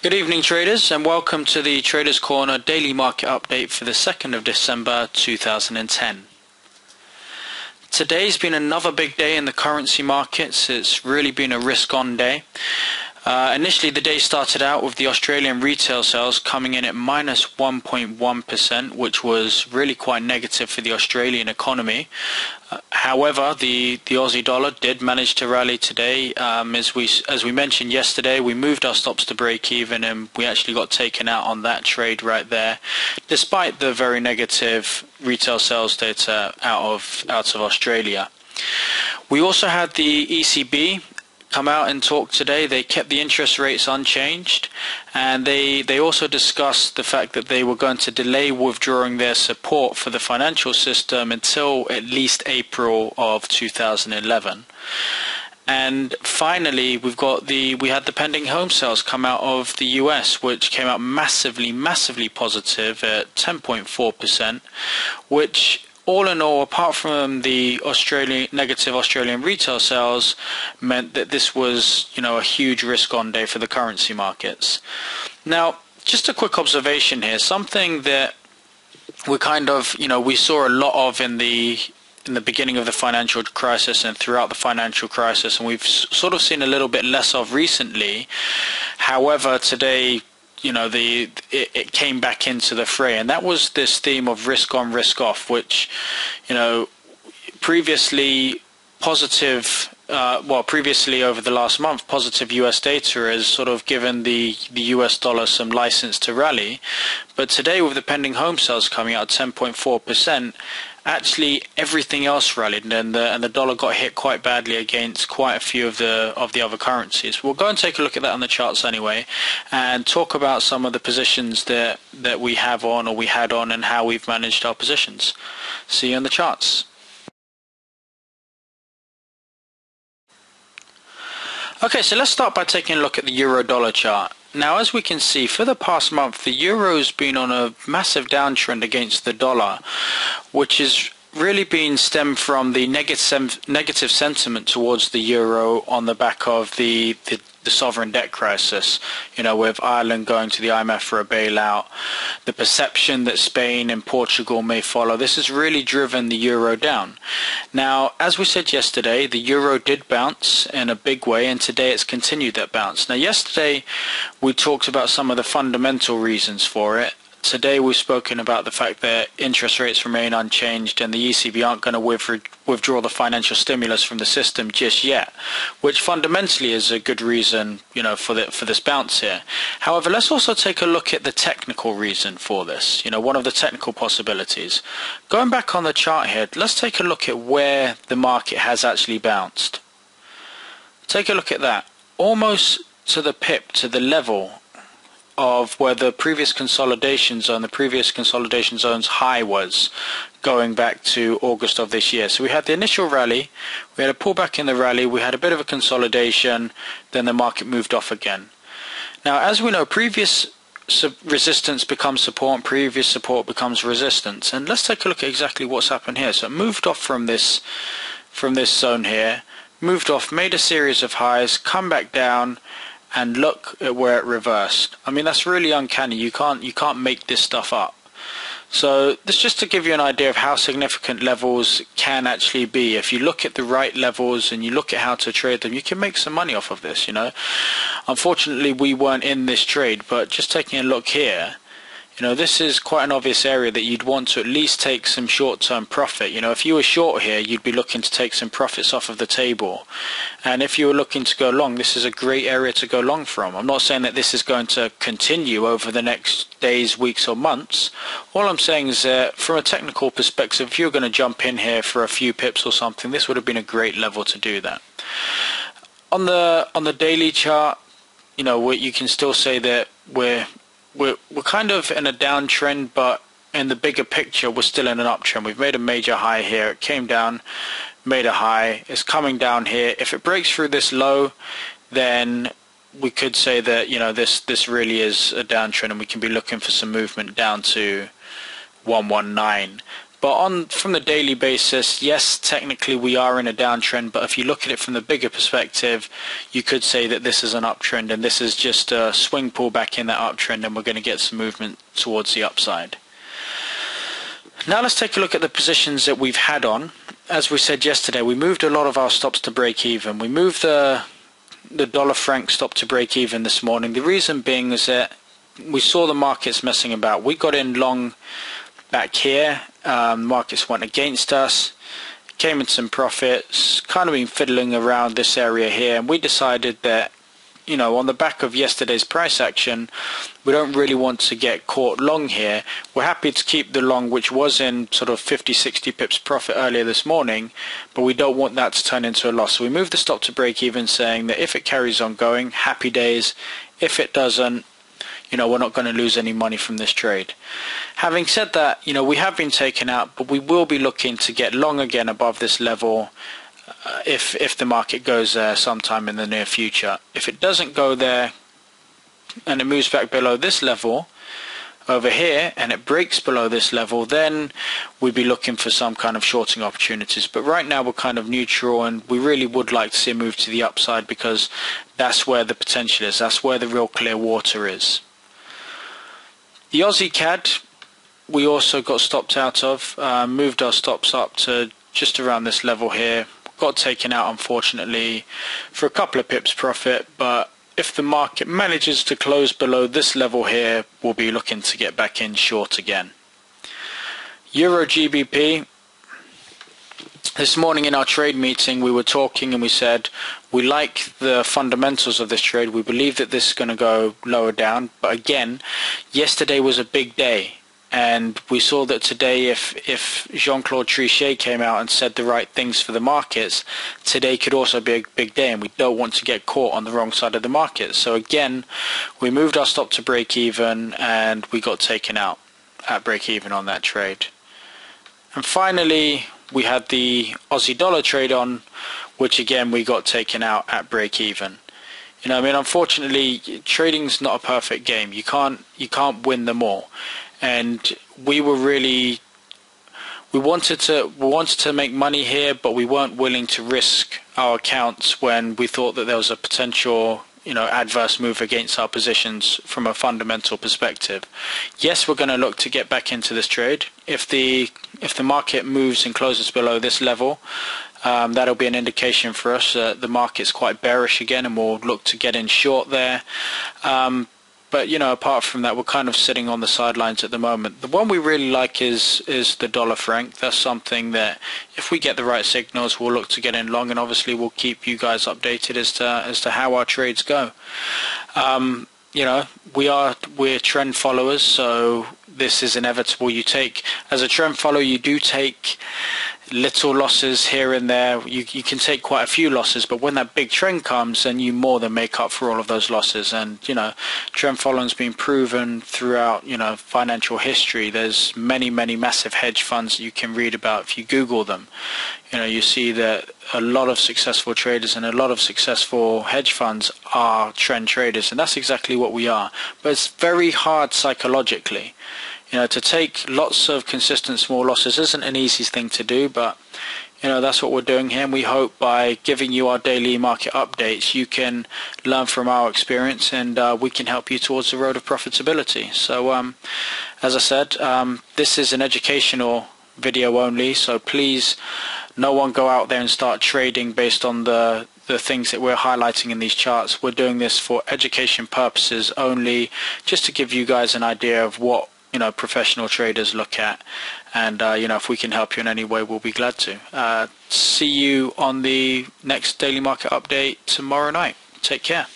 Good evening traders, and welcome to the Traders Corner daily market update for the 2nd of December 2010. Today's been another big day in the currency markets. It's really been a risk-on day. Initially the day started out with the Australian retail sales coming in at minus 1.1%, which was really quite negative for the Australian economy. However, the Aussie dollar did manage to rally today. As we mentioned yesterday, we moved our stops to break even, and we actually got taken out on that trade right there, despite the very negative retail sales data out of Australia. We also had the ECB come out and talk today. They kept the interest rates unchanged, and they also discussed the fact that they were going to delay withdrawing their support for the financial system until at least April of 2011. And finally, we had the pending home sales come out of the US, which came out massively positive at 10.4%, which all in all, apart from the negative Australian retail sales, meant that this was, a huge risk-on day for the currency markets. Now, just a quick observation here, something that we saw a lot of in the beginning of the financial crisis and throughout the financial crisis, and we've sort of seen a little bit less of recently. However, today, it came back into the fray, and that was this theme of risk on, risk off, which, previously over the last month, positive US data has sort of given the US dollar some license to rally. But today, with the pending home sales coming out 10.4%, actually everything else rallied, and the dollar got hit quite badly against quite a few of the other currencies. We'll go and take a look at that on the charts anyway, and talk about some of the positions that we have on, or we had on, and how we've managed our positions. See you on the charts. Okay, so let's start by taking a look at the euro-dollar chart. Now, as we can see, for the past month, the euro's been on a massive downtrend against the dollar, which has really been stemmed from the negative sentiment towards the euro on the back of the sovereign debt crisis, with Ireland going to the IMF for a bailout, the perception that Spain and Portugal may follow. This has really driven the euro down. Now, as we said yesterday, the euro did bounce in a big way, and today it's continued that bounce. Now, yesterday we talked about some of the fundamental reasons for it. Today we've spoken about the fact that interest rates remain unchanged, and the ECB aren't going to withdraw the financial stimulus from the system just yet, which fundamentally is a good reason, for this bounce here. However, let's also take a look at the technical reason for this, one of the technical possibilities. Going back on the chart here, let's take a look at where the market has actually bounced. Take a look at that. Almost to the pip, to the level of where the previous consolidation zone's high was, going back to August of this year. So we had the initial rally, we had a pullback in the rally, we had a bit of a consolidation, then the market moved off again. Now, as we know, previous resistance becomes support, and previous support becomes resistance. And let's take a look at exactly what's happened here. So it moved off from this zone here, moved off, made a series of highs, come back down, and look at where it reversed. I mean, that's really uncanny. You can't make this stuff up. So this just to give you an idea of how significant levels can actually be. If you look at the right levels and you look at how to trade them, you can make some money off of this, Unfortunately, we weren't in this trade, but just taking a look here, this is quite an obvious area that you'd want to at least take some short-term profit. If you were short here, you'd be looking to take some profits off of the table. And if you were looking to go long, this is a great area to go long from. I'm not saying that this is going to continue over the next days, weeks or months. All I'm saying is that from a technical perspective, if you're going to jump in here for a few pips or something, this would have been a great level to do that. On the daily chart, you can still say that we're kind of in a downtrend, but in the bigger picture, we're still in an uptrend. We've made a major high here. It came down, made a high. It's coming down here. If it breaks through this low, then we could say that this really is a downtrend, and we can be looking for some movement down to 119. But from the daily basis, yes, technically we are in a downtrend, but if you look at it from the bigger perspective, you could say that this is an uptrend, and this is just a swing pullback in that uptrend, and we're going to get some movement towards the upside. Now let's take a look at the positions that we've had on. As we said yesterday, we moved a lot of our stops to break even. We moved the dollar franc stop to break even this morning. The reason being is that we saw the markets messing about. We got in long back here. Markets went against us, came in some profits, kind of been fiddling around this area here, and we decided that, you know, on the back of yesterday's price action, we don't really want to get caught long here. We're happy to keep the long, which was in sort of 50-60 pips profit earlier this morning, but we don't want that to turn into a loss. So we moved the stop to break even, saying that if it carries on going, happy days. If it doesn't, you know, we're not going to lose any money from this trade. Having said that, you know, we have been taken out, but we will be looking to get long again above this level if the market goes there sometime in the near future. If it doesn't go there and it moves back below this level over here and it breaks below this level, then we'd be looking for some kind of shorting opportunities. But right now we're kind of neutral, and we really would like to see a move to the upside, because that's where the potential is. That's where the real clear water is. The Aussie CAD, we also got stopped out of, moved our stops up to just around this level here. Got taken out, unfortunately, for a couple of pips profit, but if the market manages to close below this level here, we'll be looking to get back in short again. Euro GBP, this morning in our trade meeting we were talking and we said we like the fundamentals of this trade. We believe that this is going to go lower down, but again, yesterday was a big day. And we saw that today, if Jean-Claude Trichet came out and said the right things for the markets, today could also be a big day, and we don't want to get caught on the wrong side of the market. So again, we moved our stop to break even, and we got taken out at break even on that trade. And finally, we had the Aussie dollar trade on, which again we got taken out at break even. You know, I mean, unfortunately, trading's not a perfect game. You can't win them all. And we wanted to make money here, but we weren't willing to risk our accounts when we thought that there was a potential, you know, adverse move against our positions from a fundamental perspective. Yes, we're going to look to get back into this trade. If the market moves and closes below this level, that'll be an indication for us that the market's quite bearish again, and we'll look to get in short there. But, you know, apart from that, we're kind of sitting on the sidelines at the moment. The one we really like is the dollar franc. That's something that, if we get the right signals, we'll look to get in long, and obviously we'll keep you guys updated as to how our trades go. You know, we're trend followers, so this is inevitable. As a trend follower, you do take little losses here and there. You can take quite a few losses, but when that big trend comes, then you more than make up for all of those losses. And, you know, trend following's been proven throughout, you know, financial history. There's many massive hedge funds that you can read about. If you Google them, you know, you see that a lot of successful traders and a lot of successful hedge funds are trend traders, and that's exactly what we are. But it's very hard psychologically. You know, to take lots of consistent small losses isn't an easy thing to do, but, you know, that's what we're doing here, and we hope by giving you our daily market updates, you can learn from our experience, and we can help you towards the road of profitability. So, as I said, this is an educational video only, so please, no one go out there and start trading based on the things that we're highlighting in these charts. We're doing this for education purposes only, just to give you guys an idea of what, you know, professional traders look at, and you know, if we can help you in any way, we'll be glad to. See you on the next daily market update tomorrow night. Take care.